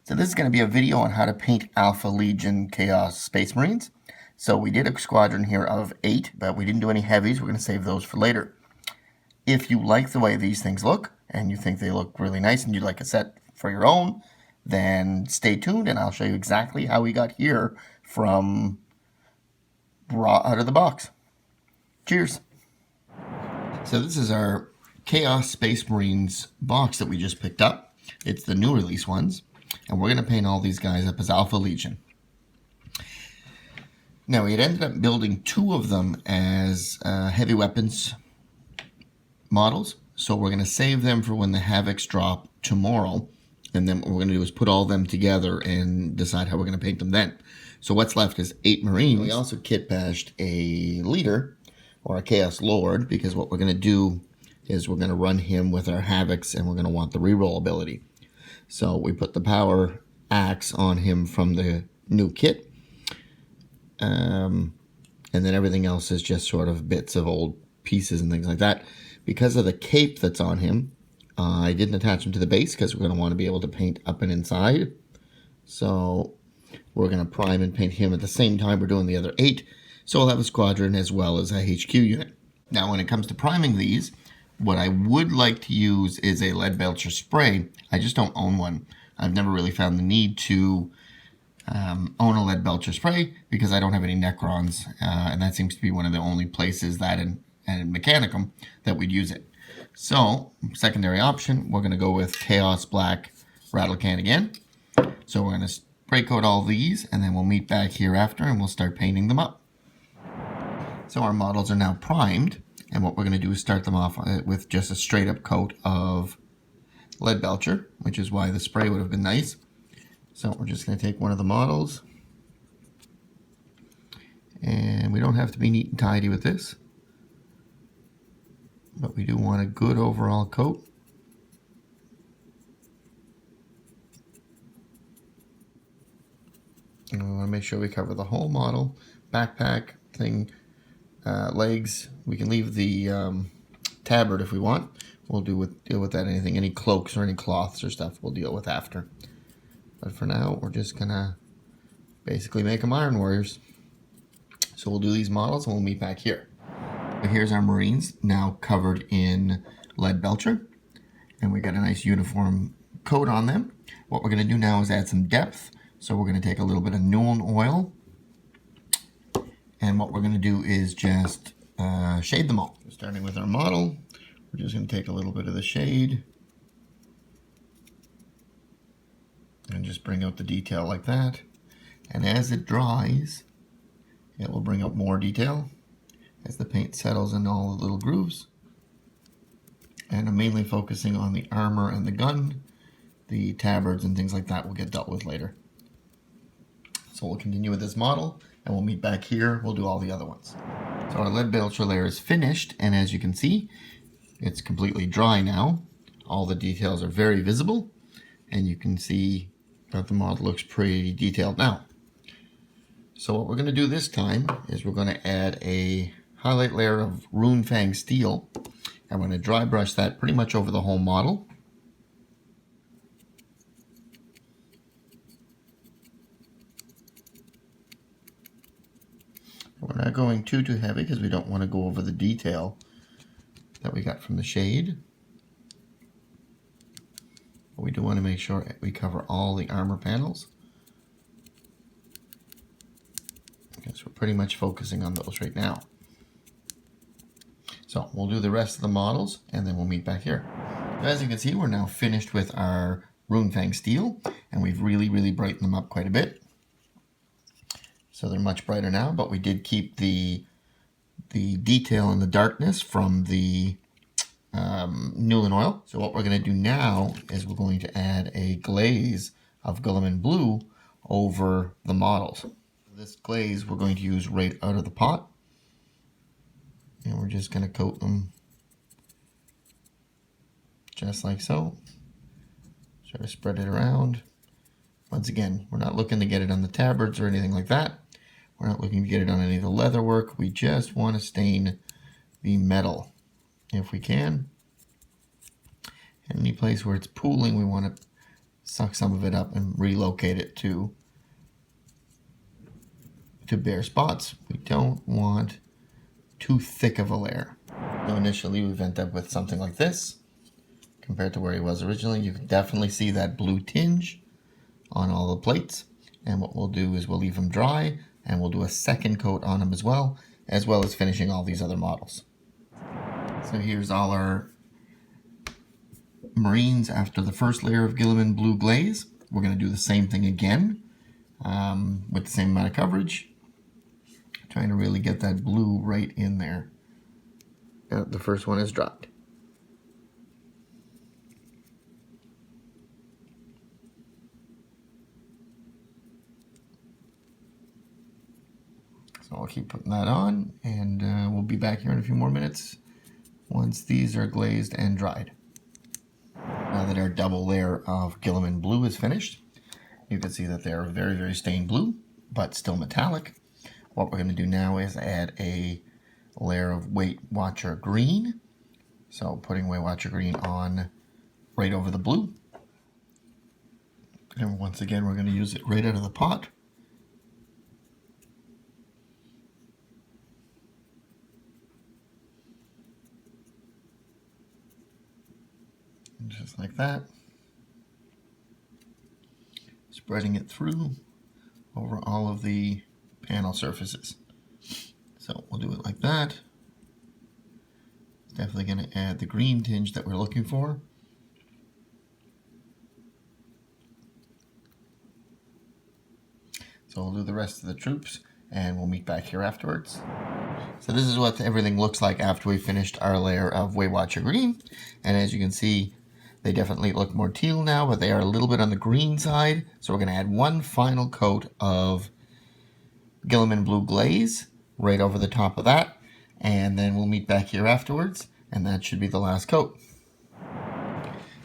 So this is going to be a video on how to paint Alpha Legion Chaos Space Marines. So we did a squadron here of 8, but we didn't do any heavies. We're going to save those for later. If you like the way these things look, and you think they look really nice, and you'd like a set for your own, then stay tuned, and I'll show you exactly how we got here from raw out of the box. Cheers! So this is our Chaos Space Marines box that we just picked up. It's the new release ones. And we're going to paint all these guys up as Alpha Legion. Now, we had ended up building 2 of them as heavy weapons models. So we're going to save them for when the Havocs drop tomorrow. And then what we're going to do is put all them together and decide how we're going to paint them then. So what's left is 8 Marines. We also kit bashed a leader, or a Chaos Lord, because what we're going to do is we're going to run him with our Havocs, and we're going to want the reroll ability. So we put the power axe on him from the new kit. And then everything else is just sort of bits of old pieces and things like that. Because of the cape that's on him, I didn't attach him to the base because we're going to want to be able to paint up and inside. So we're going to prime and paint him at the same time we're doing the other 8. So we'll have a squadron as well as a HQ unit. Now when it comes to priming these, what I would like to use is a lead belcher spray. I just don't own one. I've never really found the need to own a lead belcher spray because I don't have any Necrons, and that seems to be one of the only places that in Mechanicum that we'd use it. So, secondary option, we're going to go with Chaos Black Rattle Can again. So we're going to spray coat all these, and then we'll meet back here after, and we'll start painting them up. So our models are now primed. And what we're going to do is start them off with just a straight up coat of lead belcher, which is why the spray would have been nice. So we're just going to take one of the models. And we don't have to be neat and tidy with this. But we do want a good overall coat. And we want to make sure we cover the whole model, backpack, thing, legs. We can leave the tabard if we want. We'll deal with that. Any cloaks or any cloths or stuff we'll deal with after. But for now, we're just gonna basically make them Iron Warriors. So we'll do these models and we'll meet back here. Here's our Marines now covered in lead belcher, and we got a nice uniform coat on them. What we're gonna do now is add some depth. So we're gonna take a little bit of Nuln oil. And what we're going to do is just shade them all. Starting with our model, we're just going to take a little bit of the shade and just bring out the detail like that. And as it dries, it will bring out more detail as the paint settles in all the little grooves. And I'm mainly focusing on the armor and the gun. The tabards and things like that will get dealt with later. So we'll continue with this model. And we'll meet back here. We'll do all the other ones. So our lead belcher layer is finished, and as you can see, it's completely dry now. All the details are very visible, and you can see that the model looks pretty detailed now. So what we're going to do this time is we're going to add a highlight layer of Rune Fang steel. I'm going to dry brush that pretty much over the whole model. We're not going too heavy because we don't want to go over the detail that we got from the shade. But we do want to make sure we cover all the armor panels. Okay, so we're pretty much focusing on those right now. So we'll do the rest of the models and then we'll meet back here. As you can see, we're now finished with our Rune Fang steel, and we've really brightened them up quite a bit. So they're much brighter now, but we did keep the detail and the darkness from the Nuln oil. So what we're going to do now is we're going to add a glaze of Guilliman blue over the models. This glaze we're going to use right out of the pot. And we're just going to coat them just like so. Sort of spread it around. Once again, we're not looking to get it on the tabards or anything like that. We're not looking to get it on any of the leather work. We just want to stain the metal if we can. And any place where it's pooling, we want to suck some of it up and relocate it to bare spots. We don't want too thick of a layer. So initially we've ended up with something like this. Compared to where he was originally, you can definitely see that blue tinge on all the plates. And what we'll do is we'll leave them dry, and we'll do a second coat on them as well as finishing all these other models. So here's all our Marines after the first layer of Guilliman blue glaze. We're going to do the same thing again with the same amount of coverage, trying to really get that blue right in there. The first one is dried. So I'll keep putting that on, and we'll be back here in a few more minutes once these are glazed and dried. Now that our double layer of Guilliman blue is finished, you can see that they're very, very stained blue, but still metallic. What we're going to do now is add a layer of Weight Watcher green. So putting Weight Watcher green on right over the blue. And once again, we're going to use it right out of the pot. Just like that. Spreading it through over all of the panel surfaces. So we'll do it like that. It's definitely going to add the green tinge that we're looking for. So we'll do the rest of the troops, and we'll meet back here afterwards. So this is what everything looks like after we finished our layer of Weight Watcher green. And as you can see, they definitely look more teal now, but they are a little bit on the green side. So we're going to add one final coat of Guilliman blue glaze right over the top of that. And then we'll meet back here afterwards, and that should be the last coat.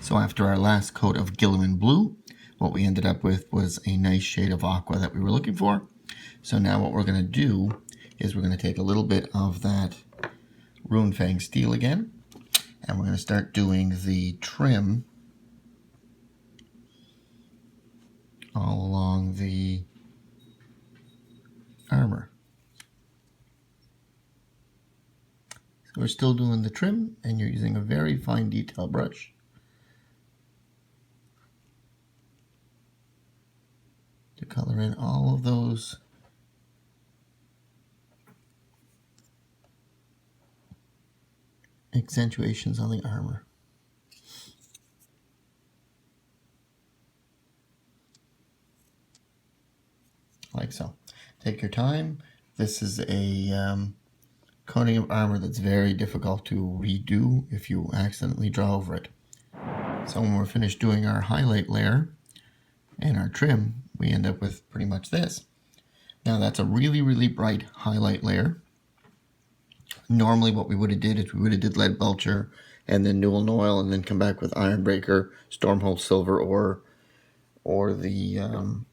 So after our last coat of Guilliman blue, what we ended up with was a nice shade of aqua that we were looking for. So now what we're going to do is we're going to take a little bit of that Rune Fang steel again, and we're going to start doing the trim all along the armor. So we're still doing the trim, and you're using a very fine detail brush. To color in all of those accentuations on the armor. Like so. Take your time. This is a coating of armor that's very difficult to redo if you accidentally draw over it. So when we're finished doing our highlight layer and our trim, we end up with pretty much this. Now that's a really, really bright highlight layer. Normally what we would have did is we would have did Lead Belcher and then Newell Oil and then come back with Ironbreaker, Stormhold Silver, or the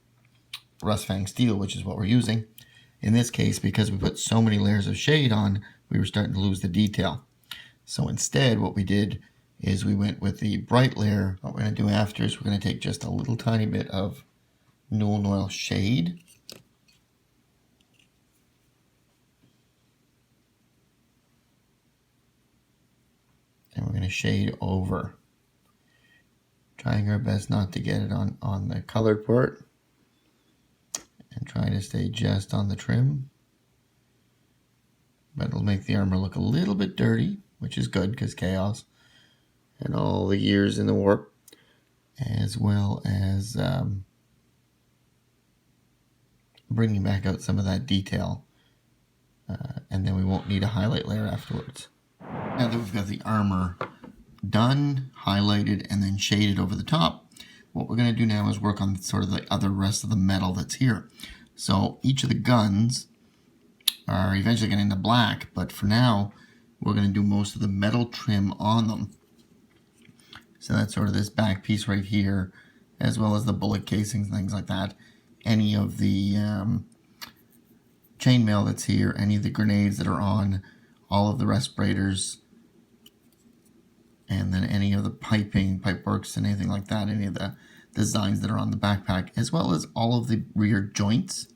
Rust Fang Steel, which is what we're using. In this case, because we put so many layers of shade on, we were starting to lose the detail. So instead, what we did is we went with the bright layer. What we're going to do after is we're going to take just a little tiny bit of Newell Oil shade. And we're going to shade over. Trying our best not to get it on the colored part. And trying to stay just on the trim. But it'll make the armor look a little bit dirty, which is good because chaos and all the years in the warp, as well as bringing back out some of that detail. And then we won't need a highlight layer afterwards. Now that we've got the armor done, highlighted, and then shaded over the top, what we're going to do now is work on sort of the rest of the metal that's here. So each of the guns are eventually going to end up black, but for now, we're going to do most of the metal trim on them. So that's sort of this back piece right here, as well as the bullet casings and things like that. Any of the chainmail that's here, any of the grenades that are on, all of the respirators, and then any of the piping, pipe works, and anything like that, any of the designs that are on the backpack, as well as all of the rear joints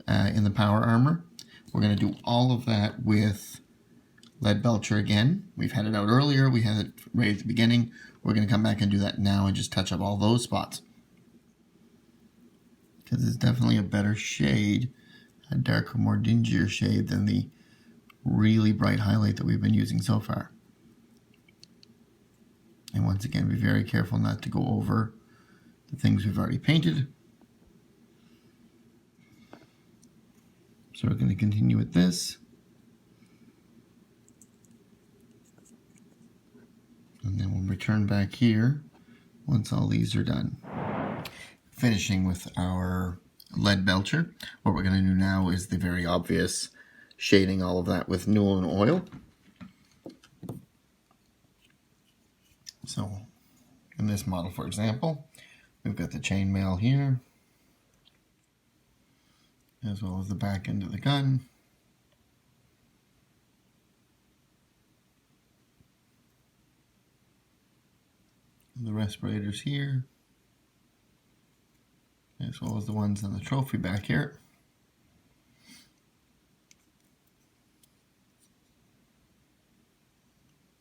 in the power armor. We're going to do all of that with lead belcher again. We've had it out earlier. We had it right at the beginning. We're going to come back and do that now and just touch up all those spots, because it's definitely a better shade, a darker, more dingier shade than the really bright highlight that we've been using so far. And once again, be very careful not to go over the things we've already painted. So we're going to continue with this. And then we'll return back here once all these are done. Finishing with our lead belcher. What we're going to do now is the very obvious shading all of that with Newland oil. So in this model, for example, we've got the chainmail here, as well as the back end of the gun. And the respirators here, as well as the ones on the trophy back here.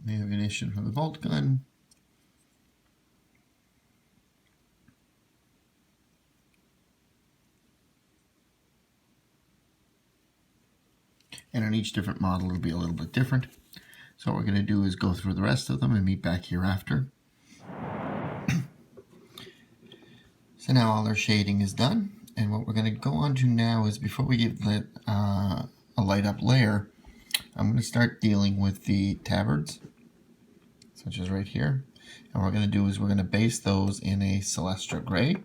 The ammunition from the bolt gun. And on each different model it'll be a little bit different. So what we're going to do is go through the rest of them and meet back here after. So now all our shading is done, and what we're going to go on to now is, before we give it a light up layer, I'm going to start dealing with the tabards, such as right here. And what we're going to do is we're going to base those in a Celestra gray.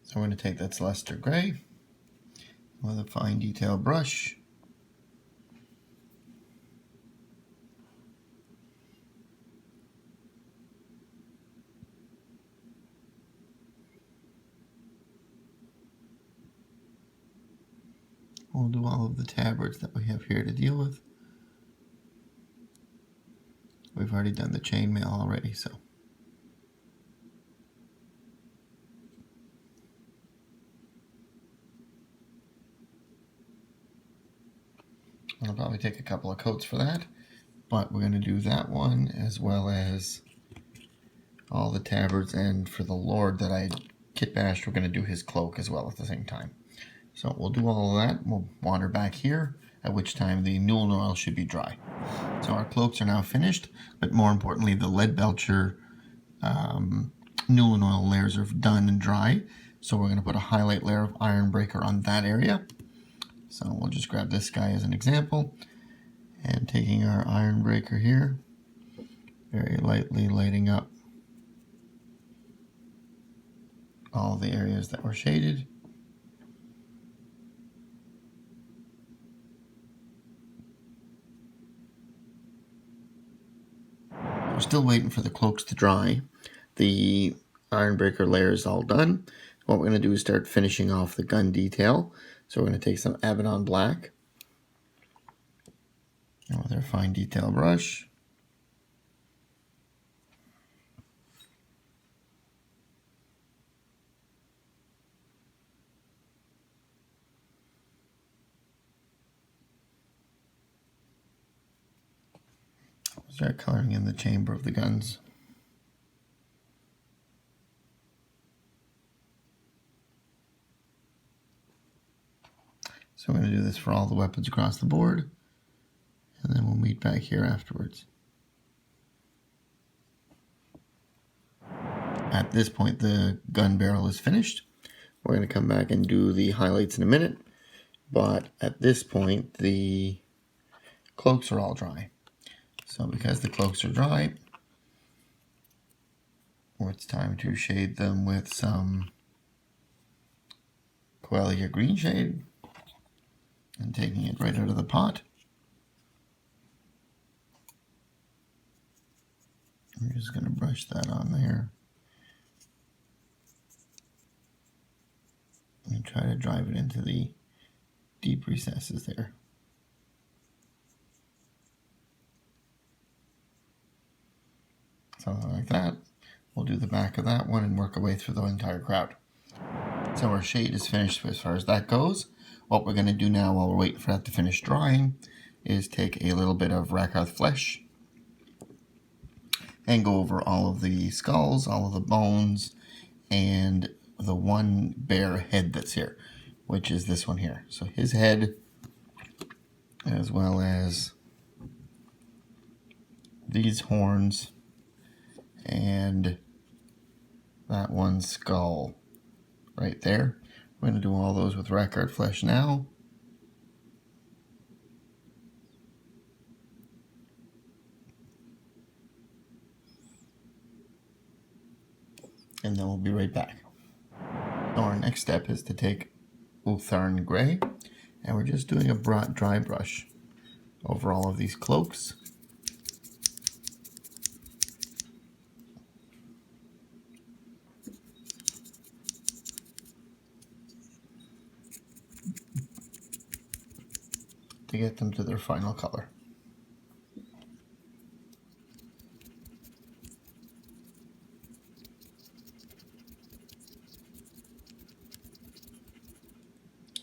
So we're going to take that Celestra gray with a fine detail brush. We'll do all of the tabards that we have here to deal with. We've already done the chainmail already, so. I'll probably take a couple of coats for that, but we're going to do that one as well as all the tabards, and for the Lord that I kit bashed, we're going to do his cloak as well at the same time. So we'll do all of that. We'll wander back here, at which time the Newland oil should be dry. So our cloaks are now finished, but more importantly, the lead belcher Newland oil layers are done and dry. So we're going to put a highlight layer of iron breaker on that area. So we'll just grab this guy as an example, and taking our iron breaker here, very lightly lighting up all the areas that were shaded. We're still waiting for the cloaks to dry. The iron breaker layer is all done. What we're going to do is start finishing off the gun detail. So we're going to take some Abaddon black, and with our fine detail brush, start coloring in the chamber of the guns. So I'm going to do this for all the weapons across the board, and then we'll meet back here afterwards. At this point, the gun barrel is finished. We're going to come back and do the highlights in a minute, but at this point, the cloaks are all dry. So because the cloaks are dry, it's time to shade them with some Quellia green shade, and taking it right out of the pot. I'm just going to brush that on there and try to drive it into the deep recesses there. Something like that. We'll do the back of that one and work our way through the entire crowd. So our shade is finished as far as that goes. What we're going to do now while we're waiting for that to finish drying is take a little bit of Rakarth flesh and go over all of the skulls, all of the bones, and the one bare head that's here, which is this one here. So his head, as well as these horns, and that one skull right there. We're going to do all those with Rakarth flesh now. And then we'll be right back. So our next step is to take Ultharn Grey, and we're just doing a dry brush over all of these cloaks. To get them to their final color.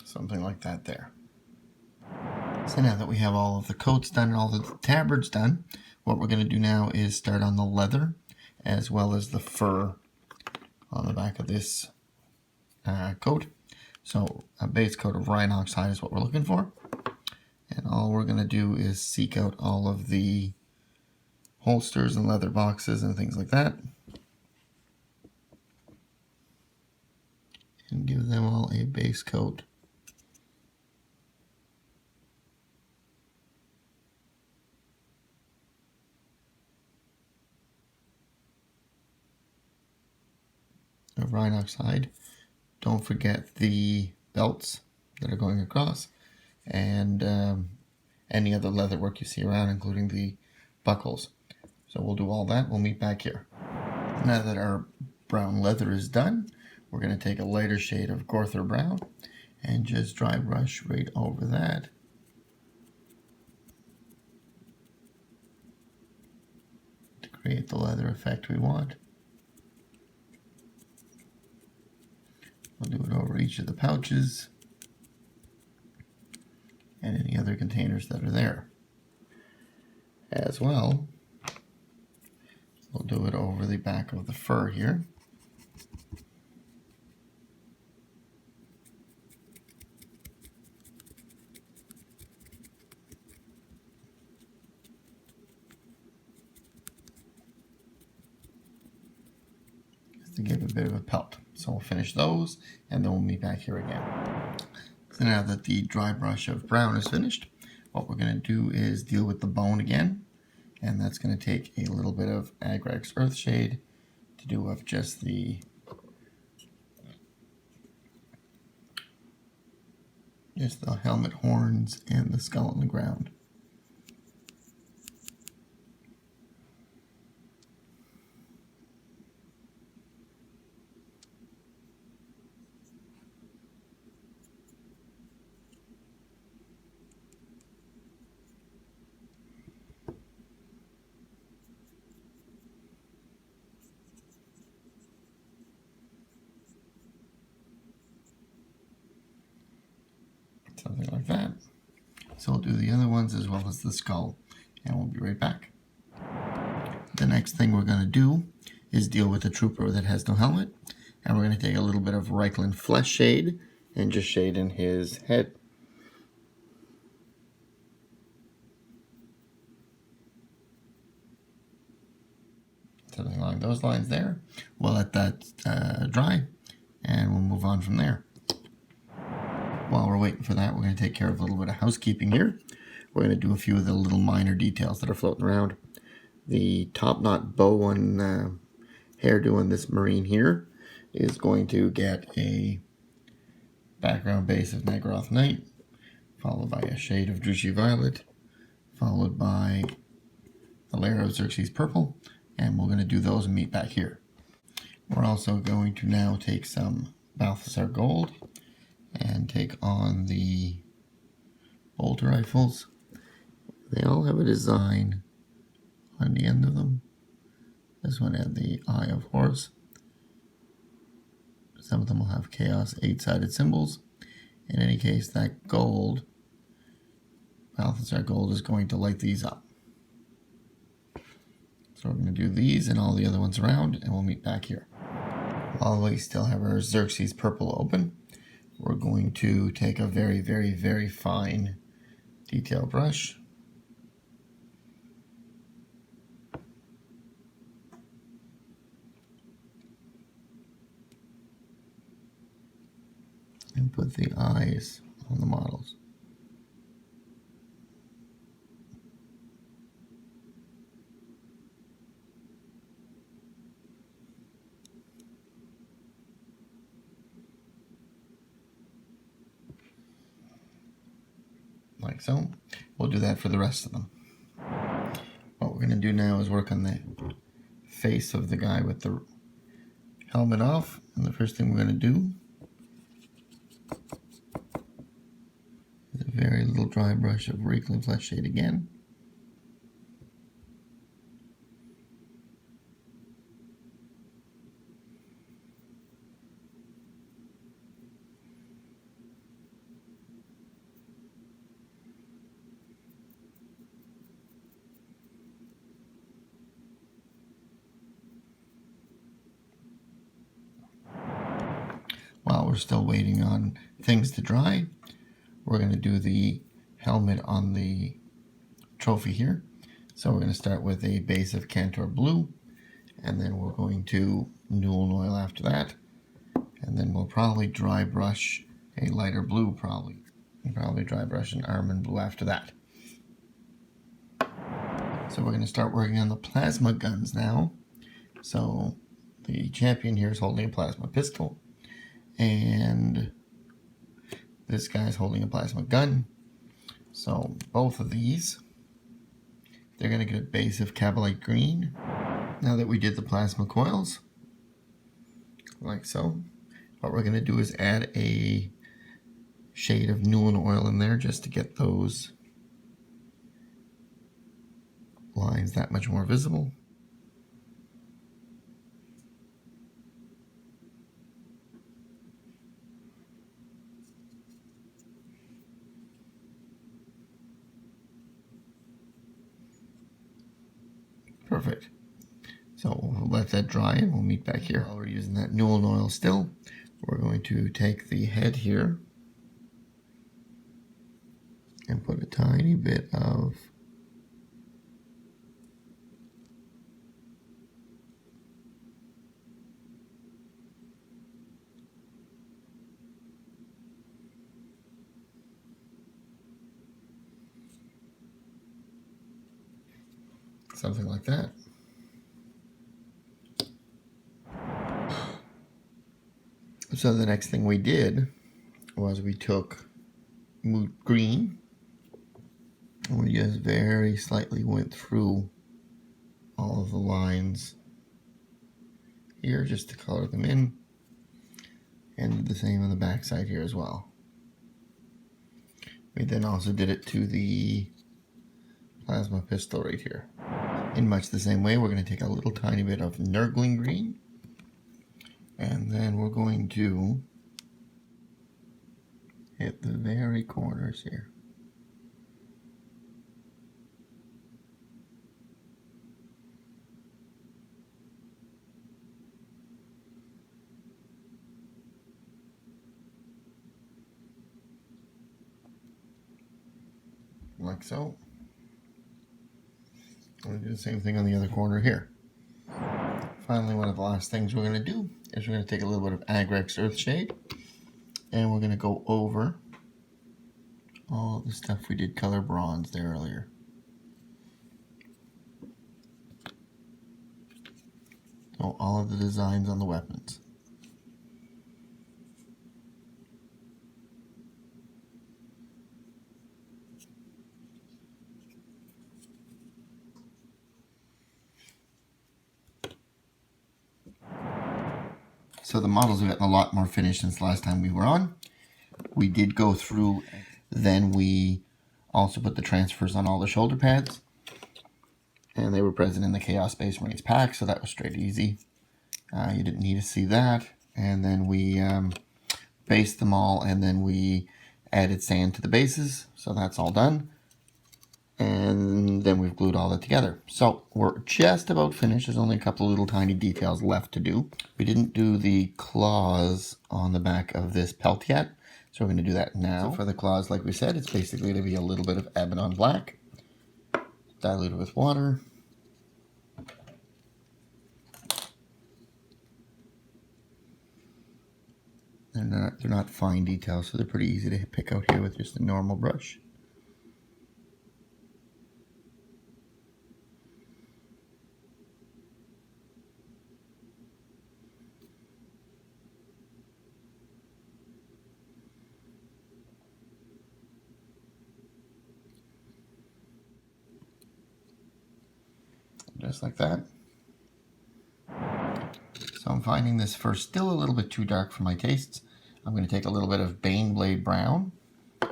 Something like that there. So now that we have all of the coats done and all the tabards done, what we're going to do now is start on the leather as well as the fur on the back of this coat. So a base coat of Rhinox hide is what we're looking for. And all we're going to do is seek out all of the holsters and leather boxes and things like that. And give them all a base coat. Of Rhinox hide. Don't forget the belts that are going across, and any other leather work you see around, including the buckles. So we'll do all that. We'll meet back here. Now that our brown leather is done, we're going to take a lighter shade of Gorthar Brown and just dry brush right over that. To create the leather effect we want. We'll do it over each of the pouches and any other containers that are there. As well, we'll do it over the back of the fur here. Just to give a bit of a pelt. So we'll finish those and then we'll meet back here again. So now that the dry brush of brown is finished, what we're going to do is deal with the bone again. And that's going to take a little bit of Agrax Earthshade to do up just the helmet horns and the skull on the ground. Something like that. So we'll do the other ones as well as the skull, and we'll be right back. The next thing we're going to do is deal with the trooper that has no helmet, and we're going to take a little bit of Reikland flesh shade and just shade in his head. Something along those lines there. We'll let that dry, and we'll move on from there. While we're waiting for that, we're going to take care of a little bit of housekeeping here. We're going to do a few of the little minor details that are floating around. The top knot bow and hairdo on this marine here is going to get a background base of Naggaroth Night, followed by a shade of Drushi Violet, followed by the layer of Xerxes Purple, and we're going to do those and meet back here. We're also going to now take some Balthasar Gold and take on the bolt rifles. They all have a design on the end of them. This one had the Eye of Horus. Some of them will have Chaos 8-sided symbols. In any case, that gold, Balthasar gold, is going to light these up. So we're going to do these and all the other ones around, and we'll meet back here. While we still have our Xerxes purple open, we're going to take a very, very, very fine detail brush. And put the eyes on the models. Like so. We'll do that for the rest of them. What we're going to do now is work on the face of the guy with the helmet off. And the first thing we're going to do is a very little dry brush of Reikland Flesh Shade again. While we're still waiting on things to dry, we're going to do the helmet on the trophy here. So we're going to start with a base of Cantor Blue, and then we're going to Newell Oil after that, and then we'll probably dry brush a lighter blue, probably dry brush an Almond Blue after that. So we're going to start working on the plasma guns now. So the champion here is holding a plasma pistol, and this guy's holding a plasma gun. So both of these, they're going to get a base of Cabalite Green. Now that we did the plasma coils, like so, what we're going to do is add a shade of Newell Oil in there just to get those lines that much more visible. Perfect. So we'll let that dry and we'll meet back here. While we're using that Newell Oil still, we're going to take the head here and put a tiny bit of something like that. So the next thing we did was we took Moot Green and we just very slightly went through all of the lines here just to color them in, and did the same on the back side here as well. We then also did it to the plasma pistol right here. In much the same way, we're going to take a little tiny bit of Nurgling Green, and then we're going to hit the very corners here. Like so. I'm going to do the same thing on the other corner here. Finally, one of the last things we're going to do is we're going to take a little bit of Agrex Earthshade, and we're going to go over all the stuff we did color bronze there earlier. So all of the designs on the weapons. So the models have gotten a lot more finished since the last time we were on. We did go through, then we also put the transfers on all the shoulder pads. And they were present in the Chaos Space Marines pack, so that was straight easy. You didn't need to see that. And then we based them all, and then we added sand to the bases, so that's all done. And then we've glued all that together. So we're just about finished. There's only a couple of little tiny details left to do. We didn't do the claws on the back of this pelt yet, so we're going to do that now. So for the claws, like we said, it's basically going to be a little bit of Abaddon black, diluted with water. They're not fine details, so they're pretty easy to pick out here with just a normal brush. Just like that. So I'm finding this fur still a little bit too dark for my tastes. I'm going to take a little bit of Baneblade Brown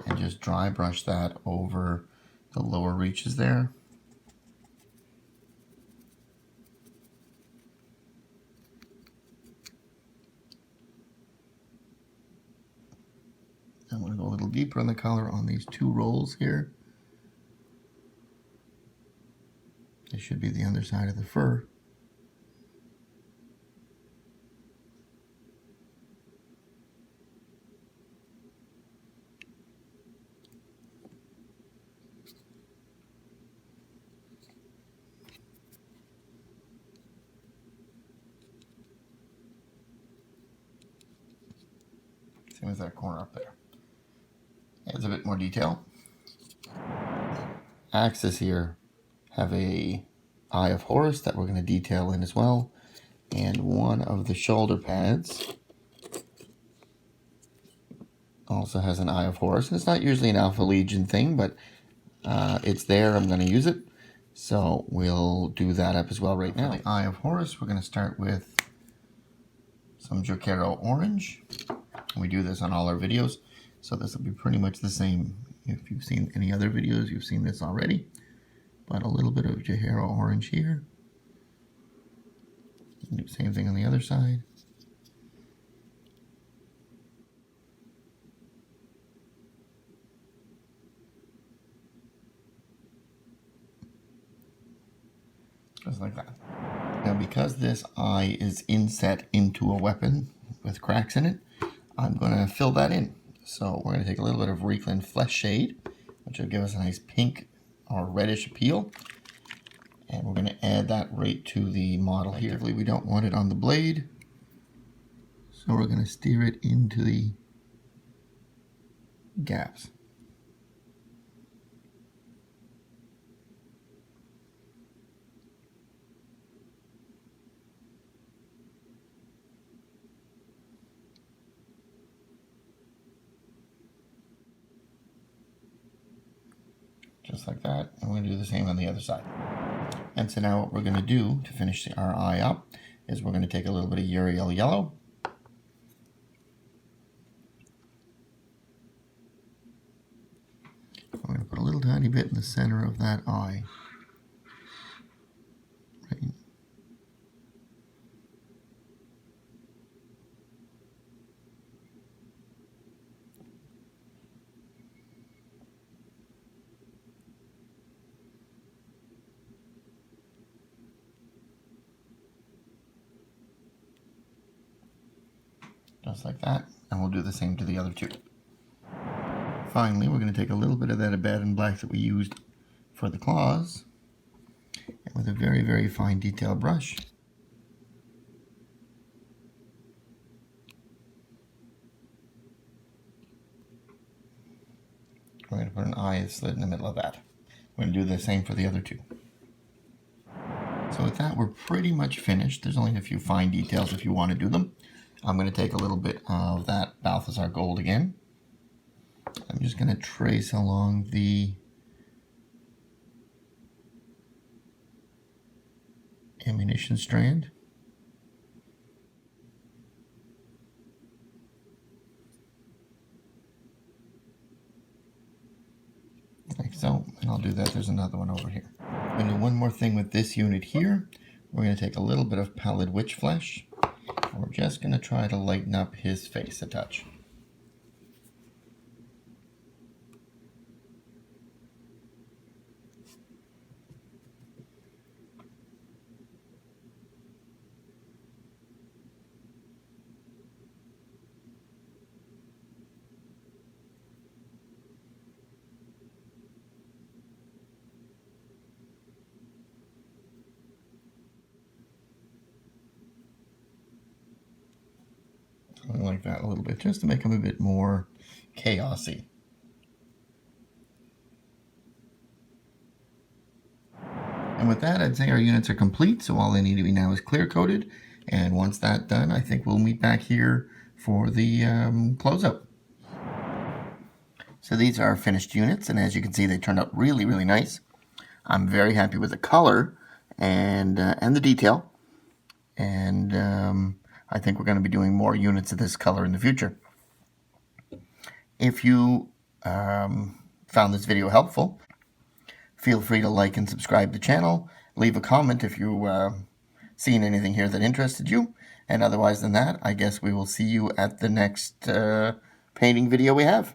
and just dry brush that over the lower reaches there. I'm going to go a little deeper in the color on these two rolls here. This should be the underside of the fur. Same as that corner up there. Adds a bit more detail. Axes here have a Eye of Horus that we're going to detail in as well. And one of the shoulder pads also has an Eye of Horus. And it's not usually an Alpha Legion thing, but it's there. I'm going to use it. So we'll do that up as well right now. For the Eye of Horus, we're going to start with some Jokero Orange. We do this on all our videos, so this will be pretty much the same. If you've seen any other videos, you've seen this already. But a little bit of Jokero Orange here. Do the same thing on the other side. Just like that. Now because this eye is inset into a weapon with cracks in it, I'm going to fill that in. So we're going to take a little bit of Reikland Flesh Shade, which will give us a nice pink or reddish appeal. And we're going to add that right to the model here. We don't want it on the blade, so we're going to steer it into the gaps. Just like that, and we're going to do the same on the other side. And so now what we're going to do to finish our eye up is we're going to take a little bit of Uriel Yellow. We're going to put a little tiny bit in the center of that eye. Right. Just like that, and we'll do the same to the other two. Finally, we're going to take a little bit of that Abaddon Black that we used for the claws, and with a very, very fine detail brush, we're going to put an eye slit in the middle of that. We're going to do the same for the other two. So with that, we're pretty much finished. There's only a few fine details if you want to do them. I'm going to take a little bit of that Balthazar Gold again. I'm just going to trace along the ammunition strand. Like so, and I'll do that. There's another one over here. going to do one more thing with this unit here. We're going to take a little bit of pallid witch flesh. And we're just going to try to lighten up his face a touch. Something like that a little bit, just to make him a bit more chaosy. And with that, I'd say our units are complete, so all they need to be now is clear coated. And once that's done, I think we'll meet back here for the closeout. So these are our finished units, and as you can see, they turned out really, really nice. I'm very happy with the color and the detail. And I think we're going to be doing more units of this color in the future. If you found this video helpful, feel free to like and subscribe to the channel. Leave a comment if you seen anything here that interested you. And otherwise than that, I guess we will see you at the next painting video we have.